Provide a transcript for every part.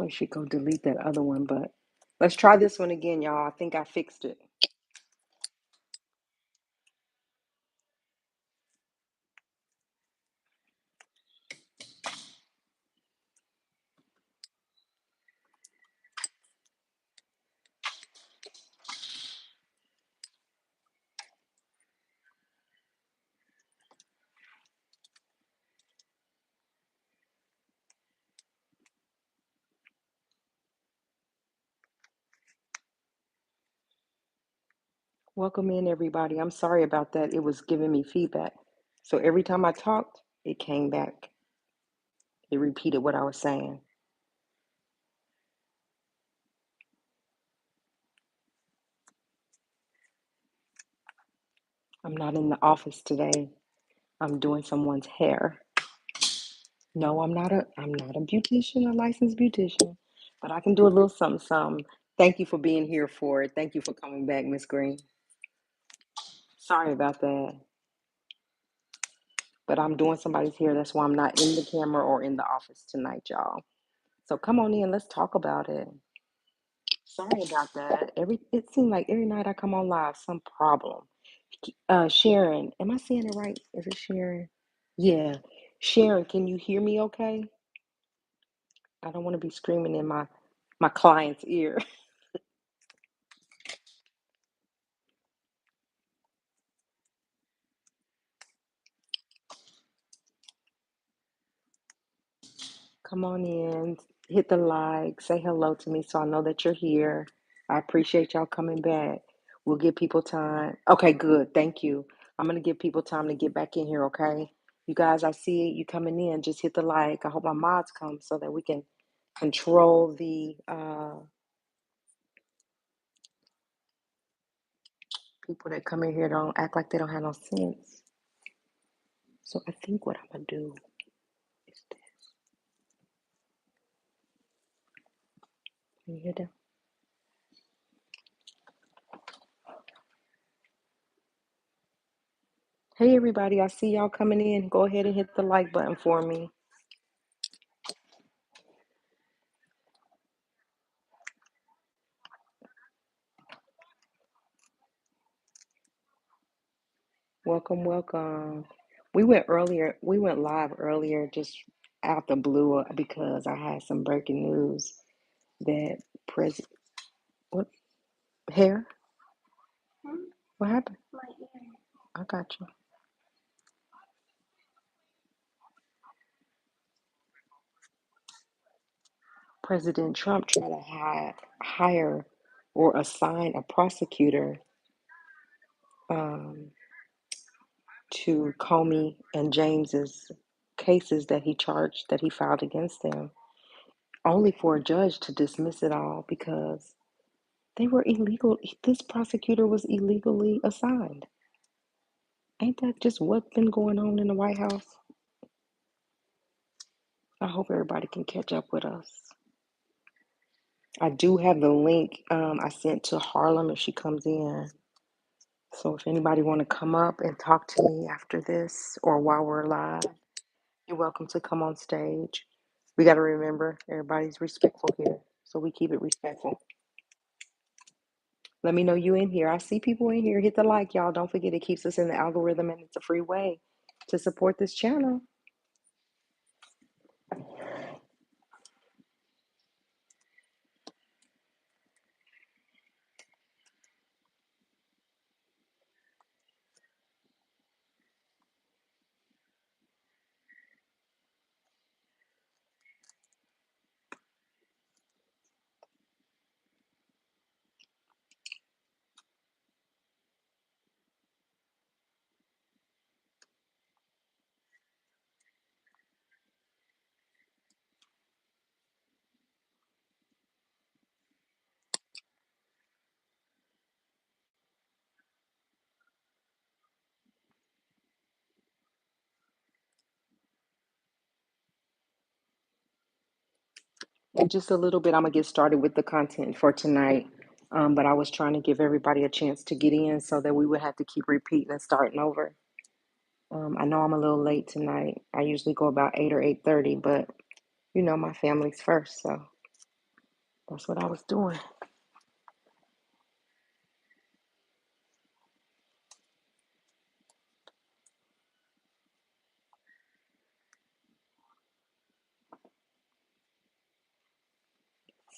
probably should go delete that other one, but let's try this one again, y'all. I think I fixed it. Welcome in, everybody. I'm sorry about that. It was giving me feedback. So every time I talked, it came back. It repeated what I was saying. I'm not in the office today. I'm doing someone's hair. No, I'm not a beautician, a licensed beautician, but I can do a little something, something. Thank you for being here for it. Thank you for coming back, Miss Green. Sorry about that. But I'm doing somebody's hair. That's why I'm not in the camera or in the office tonight, y'all. So come on in. Let's talk about it. Sorry about that. It seems like every night I come on live, some problem. Sharon, am I saying it right? Is it Sharon? Yeah. Sharon, can you hear me okay? I don't want to be screaming in my client's ear. Come on in, hit the like, say hello to me so I know that you're here. I appreciate y'all coming back. We'll give people time. Okay, good. Thank you. I'm going to give people time to get back in here, okay? You guys, I see you coming in. Just hit the like. I hope my mods come so that we can control the people that come in here don't act like they don't have no sense. So I think what I'm going to do is this. Can you hear that? Hey, everybody. I see y'all coming in. Go ahead and hit the like button for me. Welcome, welcome. We went live earlier just out the blue because I had some breaking news that President, what, hair? What happened? I got you. President Trump tried to hire or assign a prosecutor um, to Comey and James's cases that he filed against them, only for a judge to dismiss it all because they were illegal. This prosecutor was illegally assigned. Ain't that just what's been going on in the White House? I hope everybody can catch up with us. I do have the link I sent to Harlem if she comes in. So if anybody want to come up and talk to me after this or while we're live, you're welcome to come on stage. We got to remember everybody's respectful here, so we keep it respectful. Let me know you in here. I see people in here. Hit the like, y'all. Don't forget it keeps us in the algorithm and it's a free way to support this channel. In just a little bit, I'm gonna get started with the content for tonight. But I was trying to give everybody a chance to get in so that we would have to keep repeating and starting over. I know I'm a little late tonight. I usually go about 8 or 8:30, but you know my family's first, so That's what I was doing.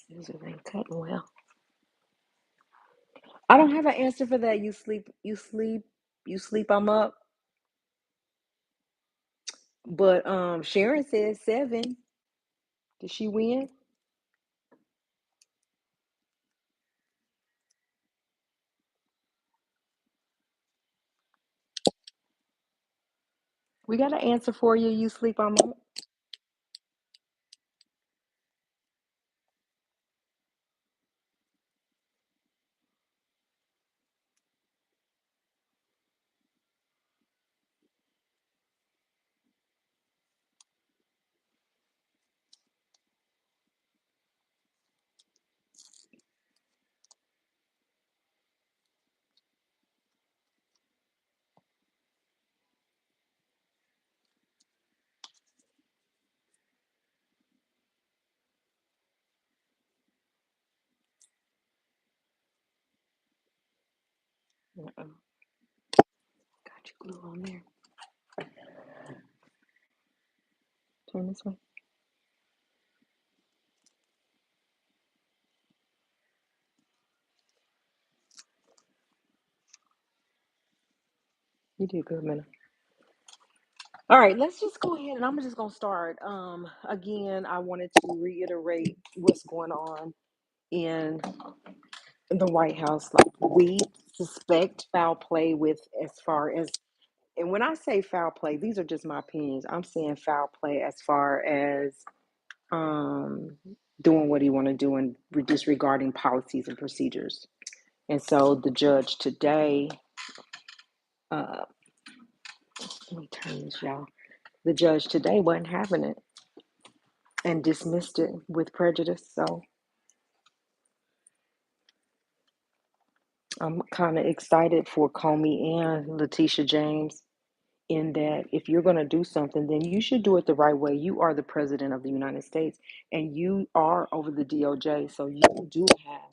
Scissors ain't cutting well. I don't have an answer for that. You sleep, you sleep, you sleep, I'm up. But Sharon said 7. Did she win? We got an answer for you. You sleep, I'm up. Uh-uh. Got you glue on there. Turn this way. You did good, man. All right, let's just go ahead and I'm just gonna start. Again, I wanted to reiterate what's going on in the White House. Like we suspect foul play with as far as, and when I say foul play, these are just my opinions. I'm saying foul play as far as um doing what he want to do and disregarding policies and procedures. And so the judge today, uh, let me turn this, y'all. The judge today wasn't having it and dismissed it with prejudice. So I'm kind of excited for Comey and Letitia James in that if you're going to do something, then you should do it the right way. You are the president of the United States and you are over the DOJ. So you do have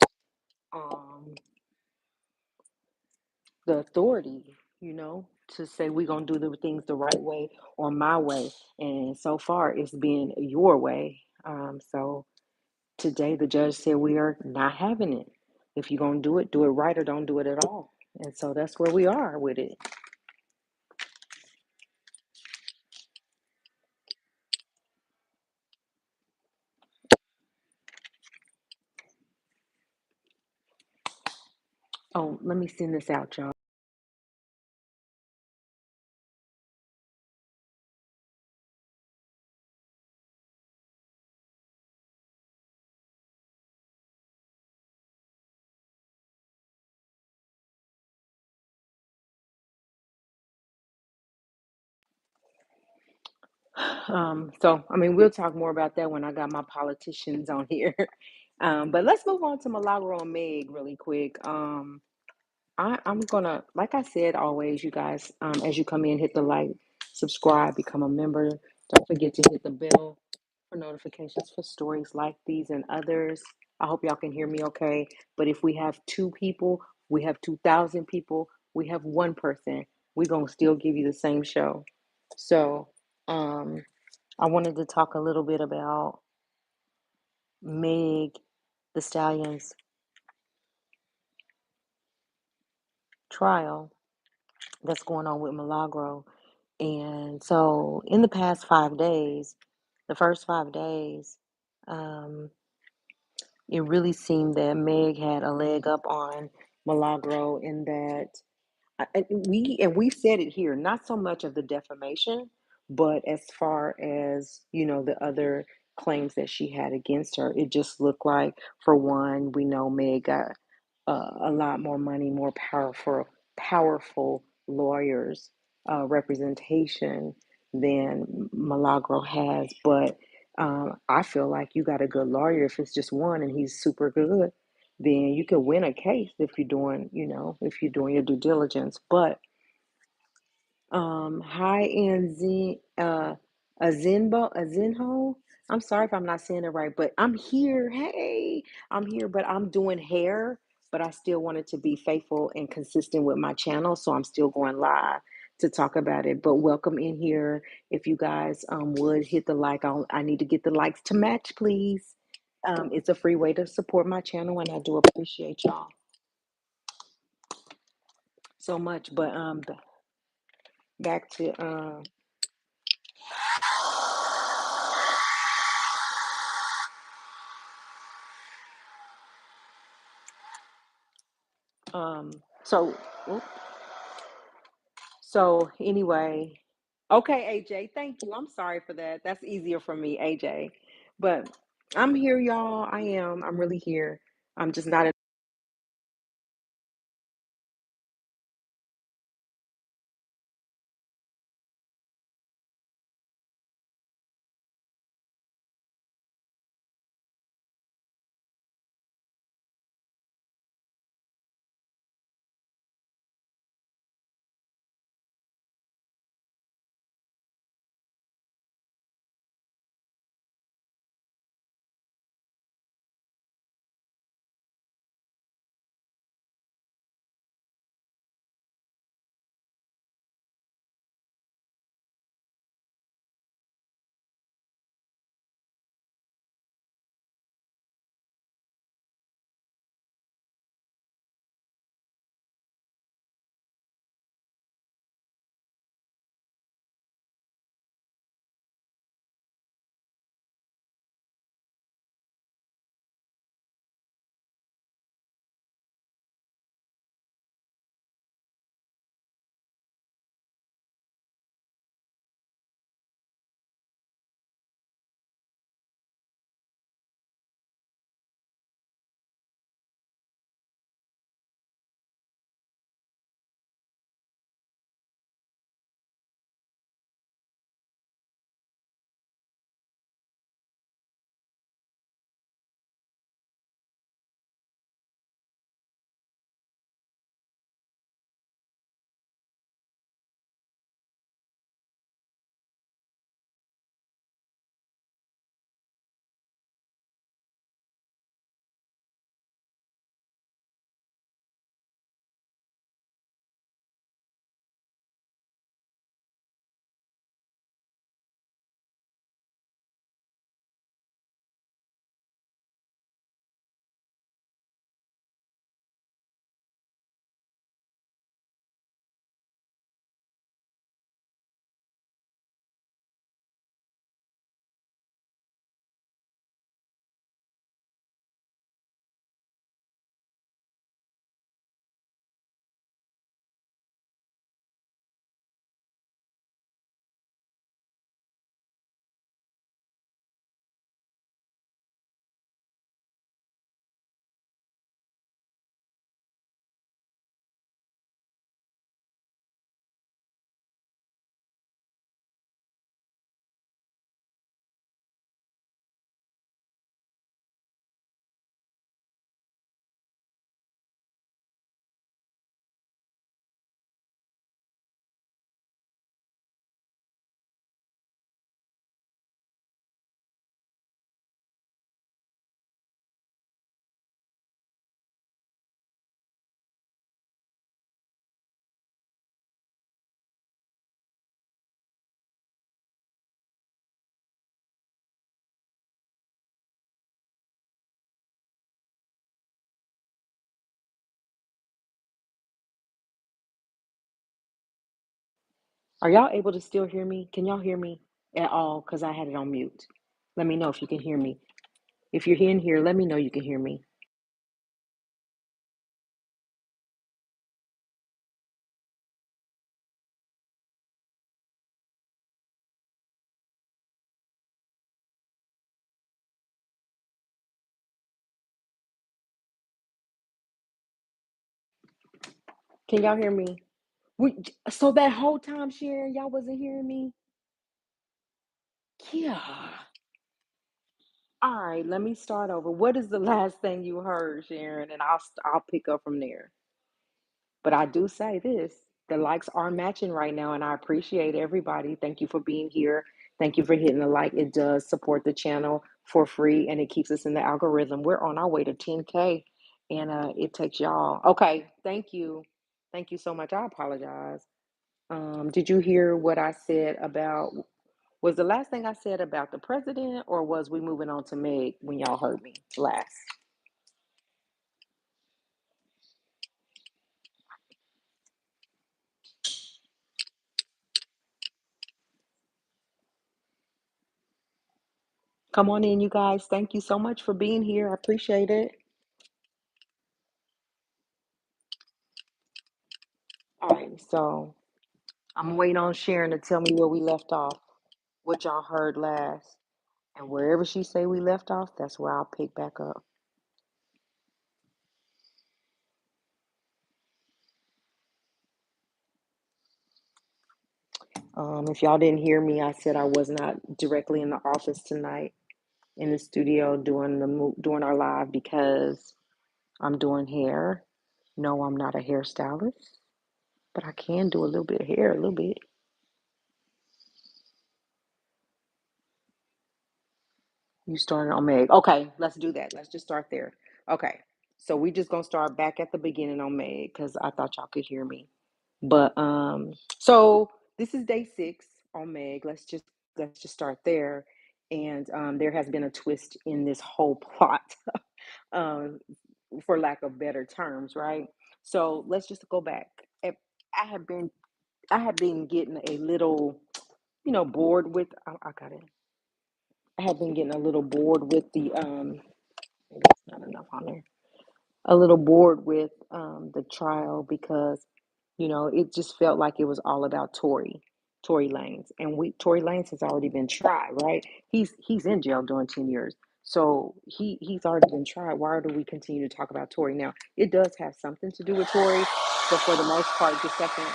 the authority, to say we're going to do the things the right way or my way. And so far, it's been your way. So today, the judge said we are not having it. If you're going to do it right or don't do it at all. And so that's where we are with it. Oh, let me send this out, y'all. So, I mean, we'll talk more about that when I got my politicians on here. But let's move on to Milagro and Meg really quick. I'm gonna, like I said, always, you guys, as you come in, hit the like, subscribe, become a member. Don't forget to hit the bell for notifications for stories like these and others. I hope y'all can hear me okay. But if we have 2 people, we have 2,000 people, we have 1 person, we're gonna still give you the same show. So, um, I wanted to talk a little bit about Meg the Stallion's trial that's going on with Milagro. And so, in the past 5 days, the first 5 days, um, it really seemed that Meg had a leg up on Milagro in that we've said it here, not so much of the defamation, but as far as the other claims that she had against her, it just looked like, for one, we know Meg got a lot more money, more powerful lawyers, representation than Milagro has. But I feel like you got a good lawyer. If it's just one and he's super good, then you can win a case if you're doing, if you're doing your due diligence. But high end Azinho, I'm sorry if I'm not saying it right, but I'm here. Hey, I'm here, but I'm doing hair, but I still wanted to be faithful and consistent with my channel. So I'm still going live to talk about it. But welcome in here. If you guys would hit the like, I need to get the likes to match, please. It's a free way to support my channel, and I do appreciate y'all so much. But back to um so so anyway, okay, AJ, thank you. I'm sorry for that. That's easier for me, AJ. But I'm here, y'all. I am. I'm really here. I'm just not. Are y'all able to still hear me? Can y'all hear me at all? Because I had it on mute. Let me know if you can hear me. If you're in here, let me know you can hear me. Can y'all hear me? We, so that whole time, Sharon, y'all wasn't hearing me? Yeah. All right, let me start over. What is the last thing you heard, Sharon? And I'll pick up from there. But I do say this, the likes are matching right now, and I appreciate everybody. Thank you for being here. Thank you for hitting the like. It does support the channel for free and it keeps us in the algorithm. We're on our way to 10K and it takes y'all. Okay, thank you. Thank you so much. I apologize. Did you hear what I said about, was the last thing I said about the president, or was we moving on to Meg when y'all heard me last? Come on in, you guys. Thank you so much for being here. I appreciate it. All right, so I'm waiting on Sharon to tell me where we left off, what y'all heard last. And wherever she say we left off, that's where I'll pick back up. If y'all didn't hear me, I said I was not directly in the office tonight in the studio doing our live because I'm doing hair. No, I'm not a hairstylist, but I can do a little bit of hair, a little bit. You started on Meg. Okay, let's do that. Let's just start there. Okay, so we just gonna start back at the beginning on Meg because I thought y'all could hear me. But so this is day 6 on Meg. Let's just start there. And there has been a twist in this whole plot, um, for lack of better terms, right? So let's just go back. I have been I have been getting a little, bored with. I got it. I have been getting a little bored with the maybe it's not enough on there. A little bored with the trial because it just felt like it was all about Tory Lanez, and Tory Lanez has already been tried, right? He's in jail doing 10 years, so he's already been tried. Why do we continue to talk about Tory now? It does have something to do with Tory, but for the most part, the second.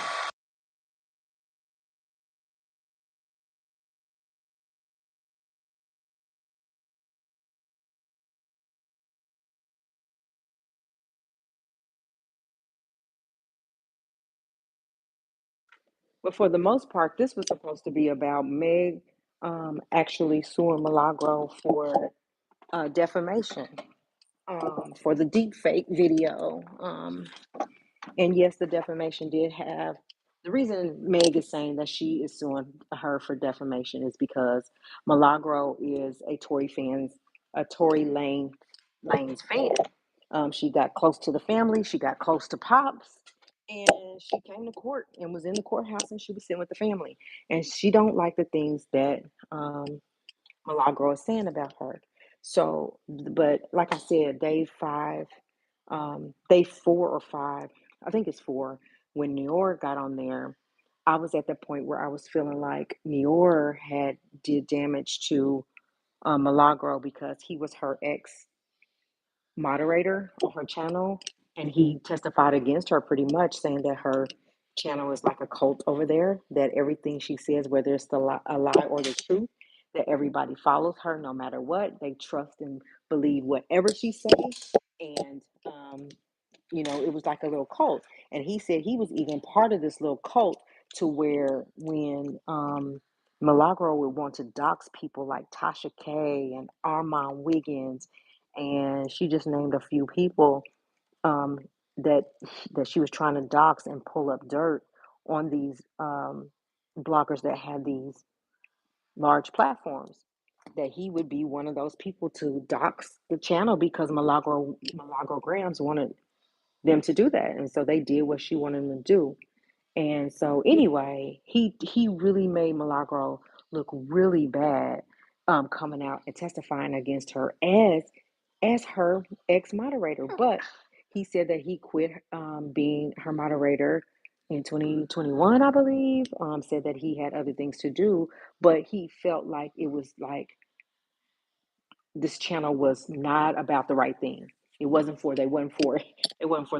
But for the most part, this was supposed to be about Meg actually suing Milagro for defamation, for the deep fake video. And yes, the defamation did have, the reason Meg is saying that she is suing her for defamation is because Milagro is a Tory Lane's fan. She got close to the family, she got close to Pops, and she came to court and was in the courthouse and she was sitting with the family. And she don't like the things that um, Milagro is saying about her. So, but like I said, day 4 or 5, I think it's 4, when Nior got on there, I was at the point where I was feeling like Nior had did damage to Milagro because he was her ex moderator on her channel, and he testified against her pretty much, saying that her channel is like a cult over there, that everything she says, whether it's a lie or the truth, that everybody follows her no matter what. They trust and believe whatever she says. And it was like a little cult. And he said he was even part of this little cult, to where when Milagro would want to dox people like Tasha K and Armand Wiggins, and she just named a few people, um, that she was trying to dox and pull up dirt on these bloggers that had these large platforms. That he would be one of those people to dox the channel because Milagro Grams wanted them to do that, and so they did what she wanted them to do. And so anyway, he really made Milagro look really bad, coming out and testifying against her as her ex moderator. But he said that he quit being her moderator in 2021, I believe. Said that he had other things to do, but he felt like it was like this channel was not about the right thing. It wasn't for the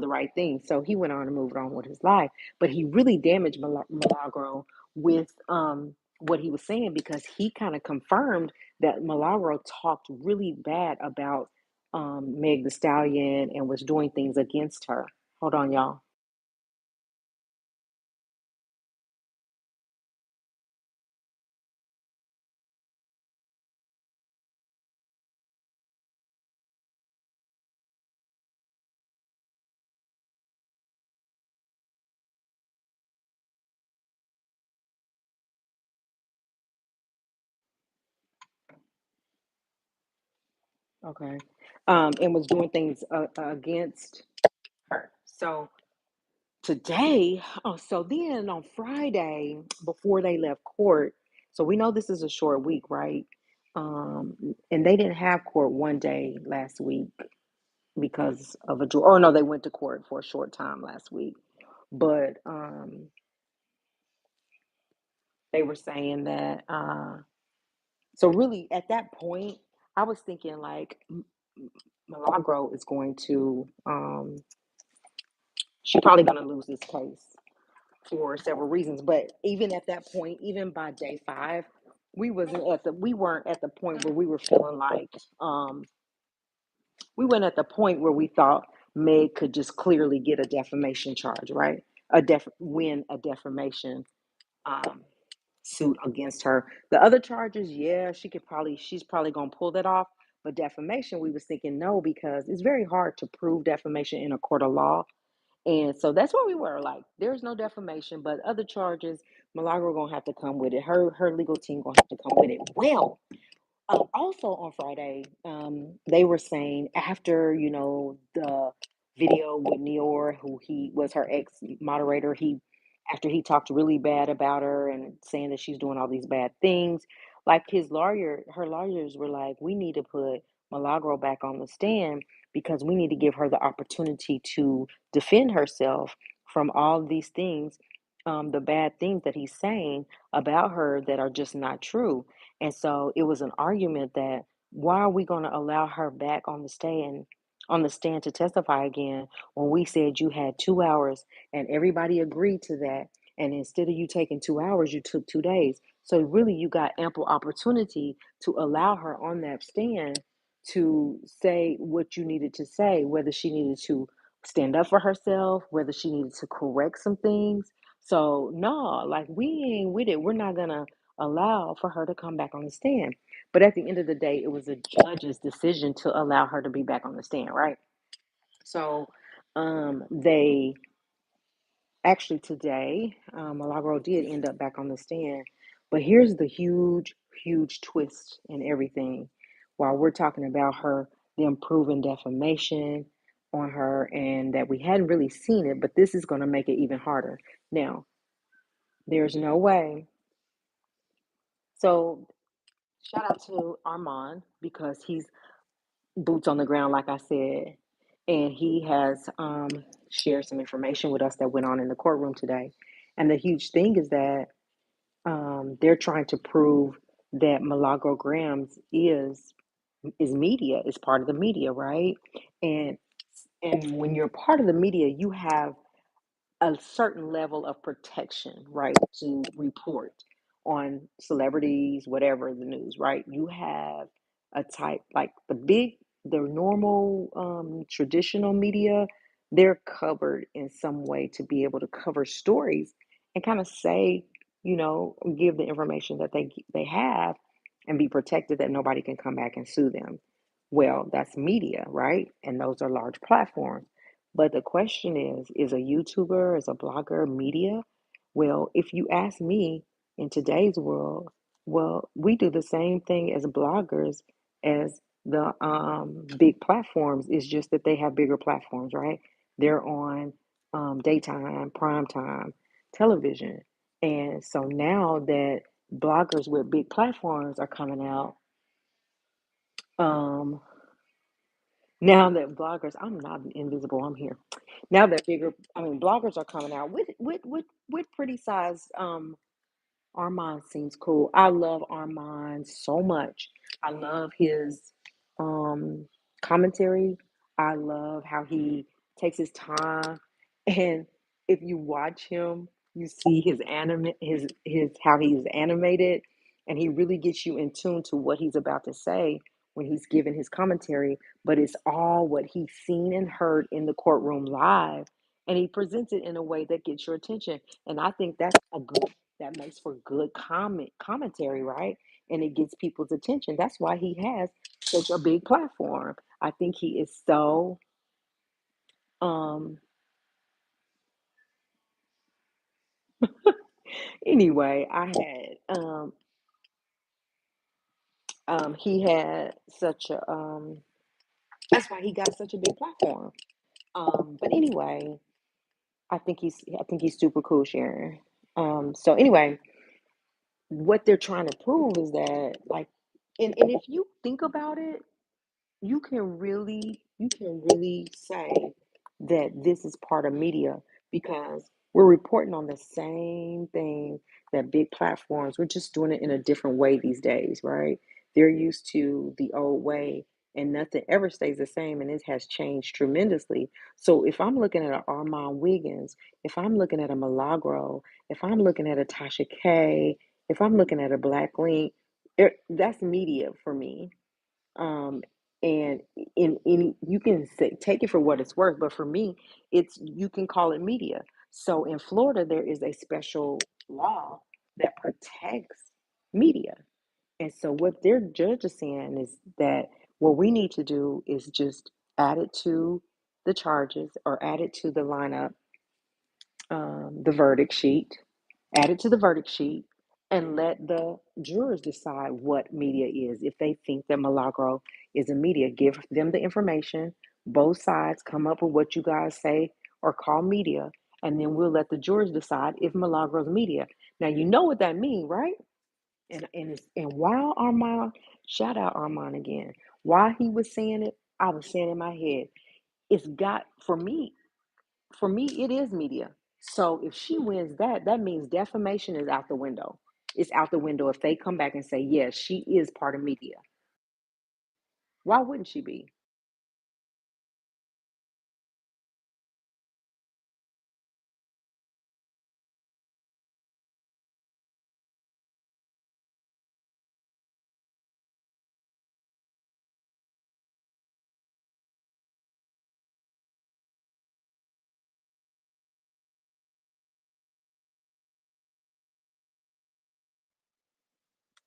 right thing. So he went on and moved on with his life. But he really damaged Milagro with what he was saying, because he kind of confirmed that Milagro talked really bad about Meg the Stallion and was doing things against her. Hold on, y'all. Okay. And was doing things against her. So today, oh, so then on Friday, before they left court, so we know this is a short week, right? And they didn't have court one day last week because of a or no, they went to court for a short time last week. But they were saying that so really at that point, I was thinking like Milagro is going to she's probably going to lose this case for several reasons. But even at that point, even by day 5, we weren't at the point where we were feeling like we weren't at the point where we thought Meg could just clearly get a defamation charge, right? Win a defamation um, suit against her. The other charges, yeah, she's probably gonna pull that off. But defamation, we was thinking no, because it's very hard to prove defamation in a court of law. And so that's where we were like, there's no defamation, but other charges, Milagro gonna have to come with it. Her legal team gonna have to come with it. Well, also on Friday, they were saying after the video with Neor, who he was her ex moderator, he after he talked really bad about her and saying that she's doing all these bad things, like her lawyers were like, we need to put Milagro back on the stand because we need to give her the opportunity to defend herself from all these things, the bad things that he's saying about her that are just not true. And so it was an argument that why are we going to allow her back on the stand to testify again when we said you had 2 hours and everybody agreed to that. And instead of you taking 2 hours, you took 2 days. So really you got ample opportunity to allow her on that stand to say what you needed to say, whether she needed to stand up for herself, whether she needed to correct some things. So no, like we ain't with it. We're not gonna allow for her to come back on the stand. But at the end of the day, it was a judge's decision to allow her to be back on the stand, right? So they actually today, Milagro did end up back on the stand. But here's the huge, huge twist in everything. While we're talking about her, them proving defamation on her, and that we hadn't really seen it, but this is going to make it even harder. Now, there's no way. So shout out to Armand because he's boots on the ground, like I said, and he has shared some information with us that went on in the courtroom today. And the huge thing is that they're trying to prove that Milagro Grams is media, is part of the media, right? And and when you're part of the media, you have a certain level of protection, right, to report on celebrities, whatever the news, right? You have a type like the normal traditional media, they're covered in some way to be able to cover stories and kind of say, give the information that they have and be protected that nobody can come back and sue them. Well, that's media, right? And those are large platforms. But the question is a YouTuber, is a blogger media? Well, if you ask me in today's world, well, we do the same thing as bloggers as the big platforms. It's just that they have bigger platforms, right? They're on daytime, prime time television. And so now that bloggers with big platforms are coming out, um, now that bloggers, I'm not invisible, I'm here. Now that bloggers are coming out with pretty sized Armand seems cool. I love Armand so much. I love his um commentary. I love how he takes his time. And if you watch him, you see his how he's animated, and he really gets you in tune to what he's about to say when he's giving his commentary, but it's all what he's seen and heard in the courtroom live, and he presents it in a way that gets your attention. And I think that makes for good commentary, right? And it gets people's attention. That's why he has such a big platform. I think he is so um anyway, I had he had such a That's why he got such a big platform. But anyway, I think he's super cool, Sharon. So anyway, what they're trying to prove is that, like, and if you think about it, you can really say that this is part of media, because we're reporting on the same thing that big platforms. We're just doing it in a different way these days, right? They're used to the old way, and nothing ever stays the same, and it has changed tremendously. So if I'm looking at an Armand Wiggins, if I'm looking at a Milagro, if I'm looking at a Tasha K, if I'm looking at a Black Link, that's media for me. um and in you can say, take it for what it's worth, but for me, it's, you can call it media. So in Florida there is a special law that protects media, and so what their judge is saying is that what we need to do is just add it to the charges, or add it to the lineup, the verdict sheet, add it to the verdict sheet, and let the jurors decide what media is. If they think that Milagro is a media, give them the information. Both sides come up with what you guys say or call media, and then we'll let the jurors decide if Milagro's media. Now you know what that means, right? And while Armand, shout out Armand again, while he was saying it, I was saying in my head, it's got, for me, it is media. So if she wins that, that means defamation is out the window. It's out the window if they come back and say, yes, she is part of media. Why wouldn't she be?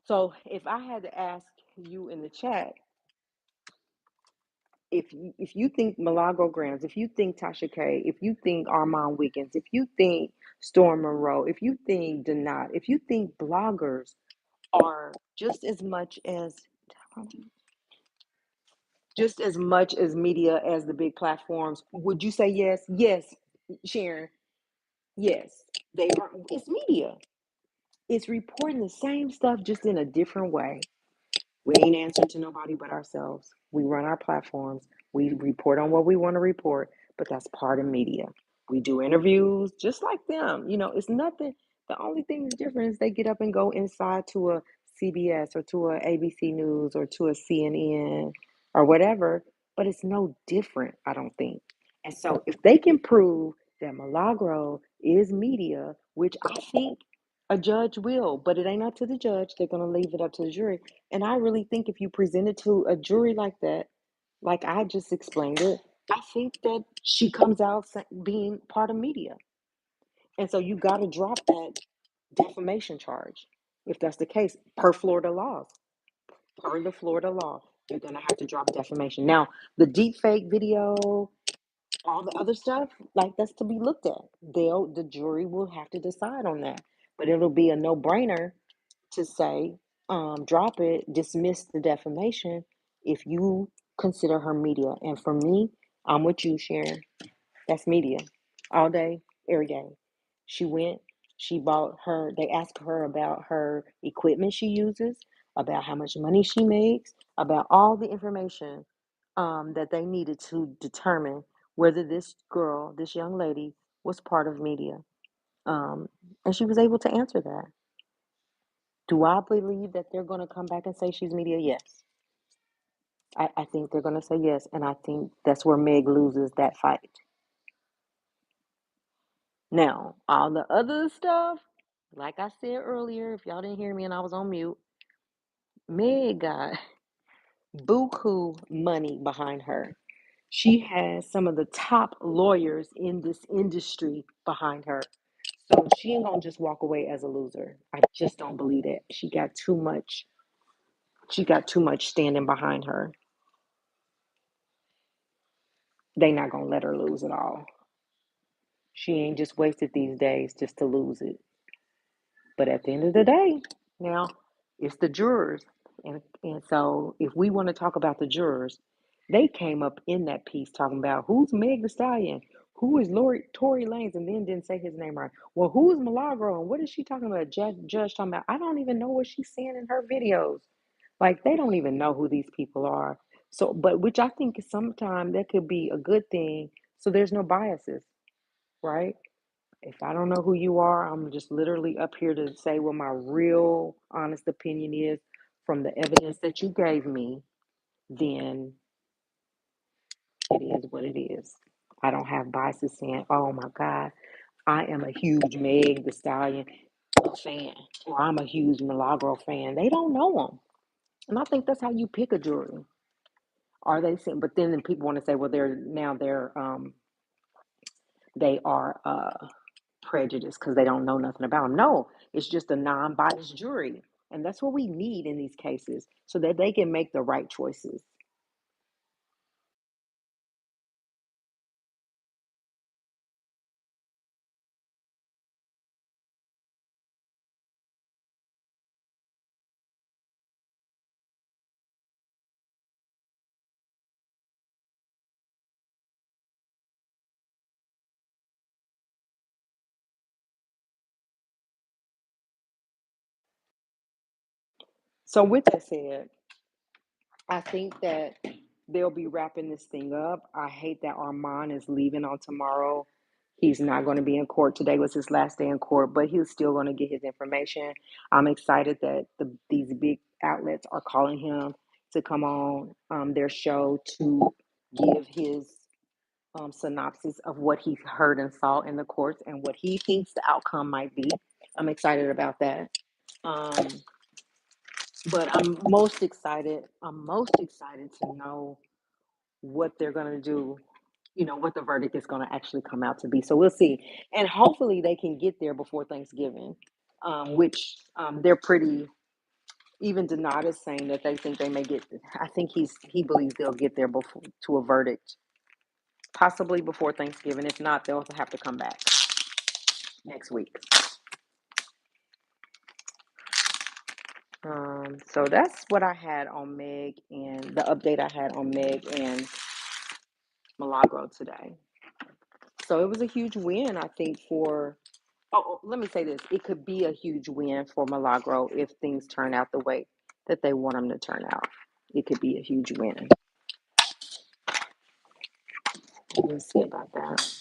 So if I had to ask you in the chat, if you think Milagro Grams, if you think Tasha K, if you think Armand Wiggins, if you think Storm Monroe, if you think Donat, if you think bloggers are just as much as media as the big platforms, would you say yes? Yes, Sharon. Yes, they are. It's media. It's reporting the same stuff, just in a different way. We ain't answering to nobody but ourselves. We run our platforms. We report on what we want to report, but that's part of media. We do interviews just like them. It's nothing. The only thing that's different is they get up and go inside to a CBS or to a ABC News or to a CNN or whatever, but it's no different, I don't think. And so if they can prove that Milagro is media, which I think a judge will, but it ain't up to the judge. They're going to leave it up to the jury. And I really think if you present it to a jury like that, like I just explained it, I think that she comes out being part of media. And so you got to drop that defamation charge. If that's the case, per Florida laws, per the Florida law, you're going to have to drop defamation. Now, the deep fake video, all the other stuff, like, that's to be looked at. The jury will have to decide on that. But it'll be a no-brainer to say, drop it, dismiss the defamation if you consider her media. And for me, I'm with you, Sharon. That's media all day, every day. She went, she bought her, they asked her about her equipment she uses, about how much money she makes, about all the information that they needed to determine whether this girl, this young lady, was part of media. Um, and she was able to answer that. Do I believe that they're going to come back and say she's media? Yes. I think they're going to say yes. And I think that's where Meg loses that fight. Now, all the other stuff, like I said earlier, if y'all didn't hear me and I was on mute, Meg got buku money behind her. She has some of the top lawyers in this industry behind her. So she ain't gonna just walk away as a loser. I just don't believe it. She got too much standing behind her. They not gonna let her lose it all. She ain't just wasted these days just to lose it. But at the end of the day, now it's the jurors. And so if we want to talk about the jurors, They came up in that piece talking about who's Meg the Stallion, who is Tory Lanez, and then didn't say his name right. Well, who is Milagro, and what is she talking about? Judge talking about. I don't even know what she's saying in her videos. Like they don't even know who these people are. So, but which I think sometimes that could be a good thing. So there's no biases, right? If I don't know who you are, I'm just literally up here to say what my real honest opinion is from the evidence that you gave me, then it is what it is. I don't have biases saying, oh my God, I am a huge Meg the Stallion fan, or I'm a huge Milagro fan. They don't know them. And I think that's how you pick a jury. Are they saying, but then people want to say, well, they are prejudiced because they don't know nothing about them. No, it's just a non-biased jury. And that's what we need in these cases so that they can make the right choices. So, with that said, I think that they'll be wrapping this thing up. I hate that Armand is leaving on tomorrow. He's not going to be in court. Today was his last day in court, but he's still going to get his information. I'm excited that these big outlets are calling him to come on their show to give his synopsis of what he heard and saw in the courts and what he thinks the outcome might be. I'm excited about that. Um, but I'm most excited to know what they're going to do, what the verdict is going to actually come out to be. So we'll see. And hopefully they can get there before Thanksgiving, which they're pretty, even Donata's saying that they think they may get, I think he believes they'll get there before to a verdict, possibly before Thanksgiving. If not, they'll have to come back next week. So that's what I had on Meg and the update I had on Meg and Milagro today. So it was a huge win, I think, let me say this. It could be a huge win for Milagro if things turn out the way that they want them to turn out. It could be a huge win. We'll see about that.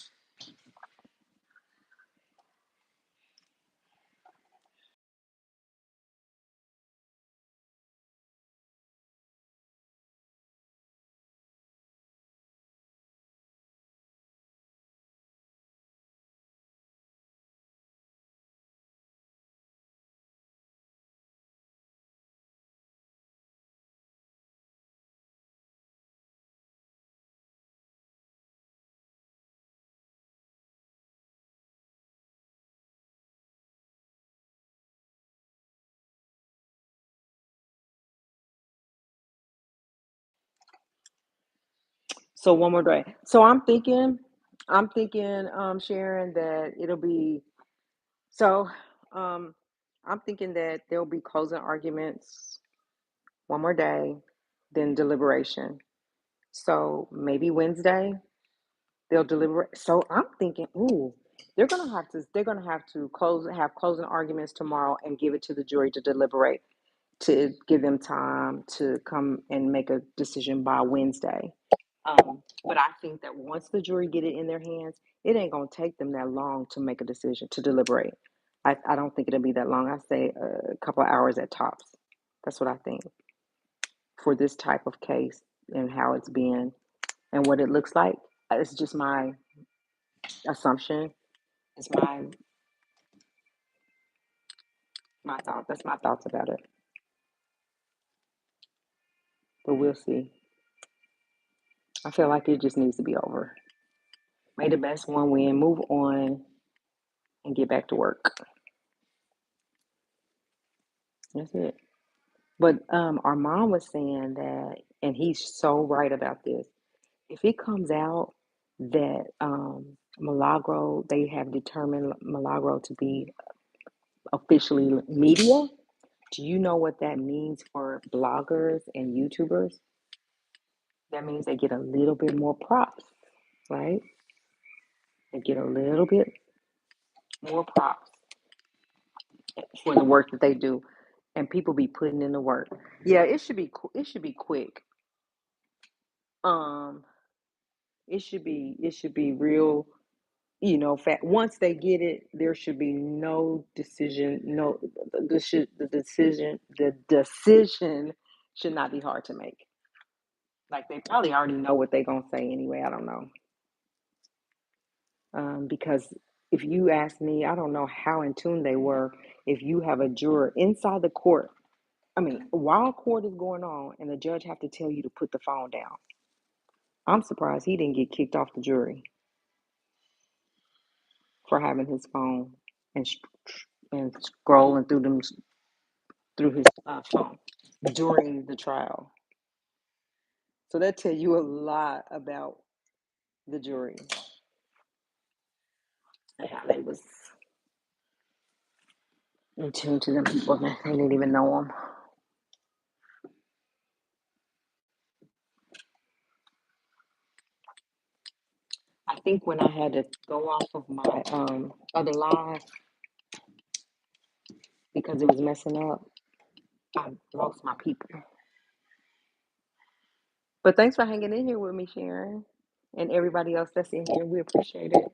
So one more day. So I'm thinking, Sharon, that it'll be so. Um, I'm thinking that there'll be closing arguments one more day, then deliberation. So maybe Wednesday they'll deliberate. So I'm thinking, ooh, they're gonna have to have closing arguments tomorrow and give it to the jury to deliberate to give them time to come and make a decision by Wednesday. But I think that once the jury get it in their hands, it ain't gonna take them that long to make a decision to deliberate. I don't think it'll be that long. I say a couple of hours at tops. That's what I think for this type of case and how it's been and what it looks like. It's just my assumption. It's my thought. That's my thoughts about it. But we'll see. I feel like it just needs to be over. May the best one win. Move on and get back to work. That's it. But our mom was saying that, and he's so right about this. If it comes out that Milagro, they have determined Milagro to be officially media, do you know what that means for bloggers and YouTubers? That means they get a little bit more props, right? They get a little bit more props for the work that they do, and people be putting in the work. Yeah, it should be quick. Um, it should be real. Once they get it, there should be no decision. No, the decision should not be hard to make. Like they probably already know what they're gonna say anyway. I don't know. Because if you ask me, I don't know how in tune they were. If you have a juror inside the court, I mean, while court is going on, and the judge have to tell you to put the phone down, I'm surprised he didn't get kicked off the jury for having his phone and and scrolling through his phone during the trial. So that tell you a lot about the jury and how they was in tune to them people that they didn't even know them. I think when I had to go off of my other live because it was messing up, I lost my people. But thanks for hanging in here with me, Sharon, and everybody else that's in here. We appreciate it.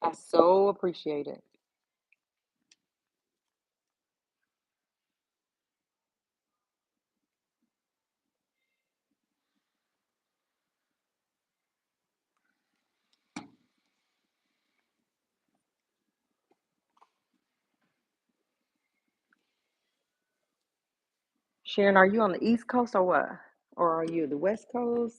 I so appreciate it. Sharon, are you on the East Coast or what? Or are you the West Coast?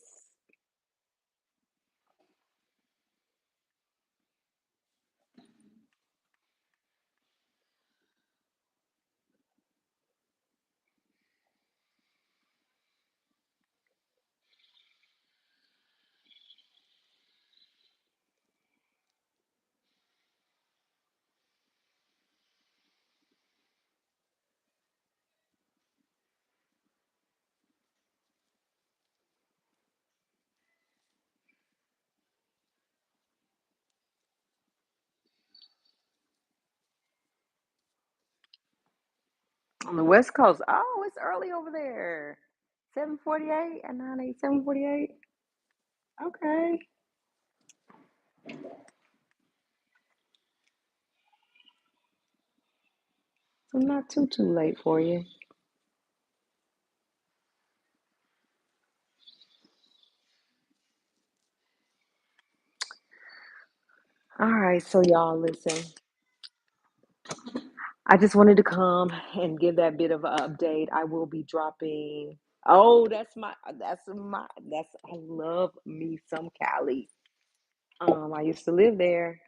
On the West Coast. Oh, it's early over there. 7:48 and 9:08, 7:48. Okay. So not too late for you. All right, so y'all listen. I just wanted to come and give that bit of an update. I will be dropping. Oh, I love me some Cali. I used to live there.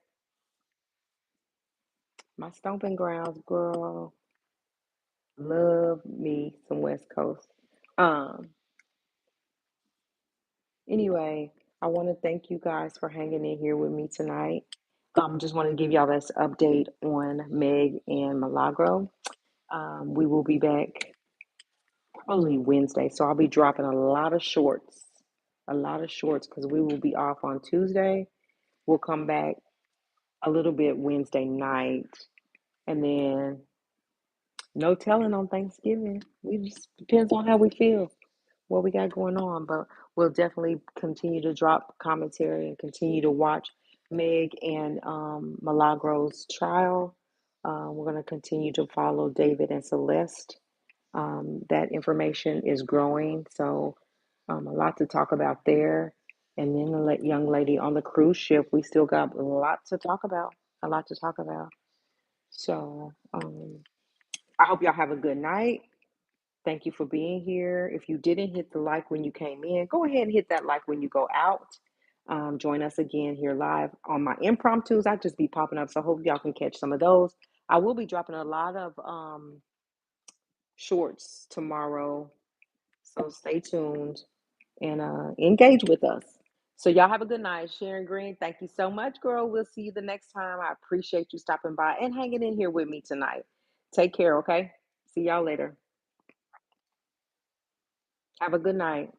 My stomping grounds, girl. Love me some West Coast. Um, anyway, I want to thank you guys for hanging in here with me tonight. Just want to give y'all this update on Meg and Milagro. We will be back probably Wednesday. So I'll be dropping a lot of shorts because we will be off on Tuesday. We'll come back a little bit Wednesday night, and then no telling on Thanksgiving. We just depends on how we feel, what we got going on. But we'll definitely continue to drop commentary and continue to watch Meg and Milagro's trial. We're going to continue to follow David and Celeste. That information is growing, so a lot to talk about there. And then the young lady on the cruise ship, we still got a lot to talk about. A lot to talk about. So I hope y'all have a good night. Thank you for being here. If you didn't hit the like when you came in, go ahead and hit that like when you go out. Join us again here live on my impromptus. I just be popping up, so I hope y'all can catch some of those. I will be dropping a lot of shorts tomorrow, so stay tuned and engage with us. So y'all have a good night. Sharon Green, thank you so much, girl. We'll see you the next time. I appreciate you stopping by and hanging in here with me tonight. Take care, okay? See y'all later. Have a good night.